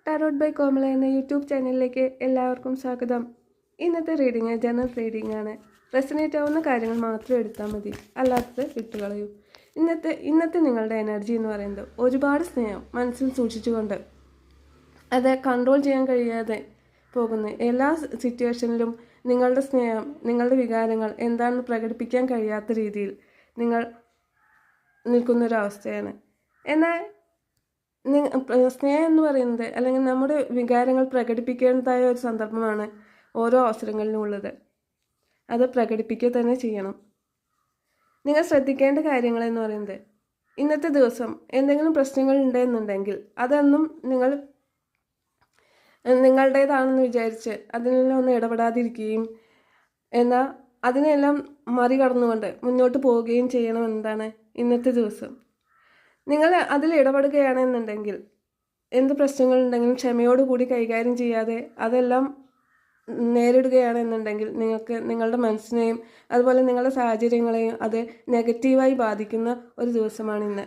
Tarot by കോമള എന്ന YouTube ചാനലിലേക്ക് എല്ലാവർക്കും സ്വാഗതം. ഇന്നത്തെ റീഡിങ് ജനറൽ റീഡിംഗ് ആണ്. റെസനേറ്റ് ആവുന്ന കാര്യങ്ങൾ മാത്രം എടുത്താൽ മതി, അല്ലാത്തത് വിട്ടുകളയൂ. ഇന്നത്തെ നിങ്ങളുടെ എനർജി എന്ന് പറയുന്നത് ഒരുപാട് സ്നേഹം മനസ്സിൽ സൂക്ഷിച്ചുകൊണ്ട് അത് കൺട്രോൾ ചെയ്യാൻ കഴിയാതെ പോകുന്ന എല്ലാ സിറ്റുവേഷനിലും നിങ്ങളുടെ സ്നേഹം, നിങ്ങളുടെ വികാരങ്ങൾ എന്താണെന്ന് പ്രകടിപ്പിക്കാൻ കഴിയാത്ത രീതിയിൽ നിങ്ങൾ നിൽക്കുന്നൊരവസ്ഥയാണ്. എന്നാൽ സ്നേഹം എന്ന് പറയുന്നത് അല്ലെങ്കിൽ നമ്മുടെ വികാരങ്ങൾ പ്രകടിപ്പിക്കേണ്ടതായ ഒരു സന്ദർഭമാണ് ഓരോ അവസരങ്ങളിലും ഉള്ളത്. അത് പ്രകടിപ്പിക്കുക തന്നെ ചെയ്യണം. നിങ്ങൾ ശ്രദ്ധിക്കേണ്ട കാര്യങ്ങളെന്ന് പറയുന്നത്, ഇന്നത്തെ ദിവസം എന്തെങ്കിലും പ്രശ്നങ്ങൾ ഉണ്ടെന്നുണ്ടെങ്കിൽ അതൊന്നും നിങ്ങൾ നിങ്ങളുടേതാണെന്ന് വിചാരിച്ച് അതിനെല്ലാം ഒന്നും ഇടപെടാതിരിക്കുകയും എന്നാൽ അതിനെല്ലാം മറികടന്നുകൊണ്ട് മുന്നോട്ട് പോവുകയും ചെയ്യണമെന്നതാണ് ഇന്നത്തെ ദിവസം. നിങ്ങൾ അതിൽ ഇടപെടുകയാണെന്നുണ്ടെങ്കിൽ എന്ത് പ്രശ്നങ്ങളുണ്ടെങ്കിലും ക്ഷമയോടുകൂടി കൈകാര്യം ചെയ്യാതെ അതെല്ലാം നേരിടുകയാണെന്നുണ്ടെങ്കിൽ നിങ്ങൾക്ക് നിങ്ങളുടെ മനസ്സിനെയും അതുപോലെ നിങ്ങളുടെ സാഹചര്യങ്ങളെയും അത് നെഗറ്റീവായി ബാധിക്കുന്ന ഒരു ദിവസമാണ് ഇന്ന്.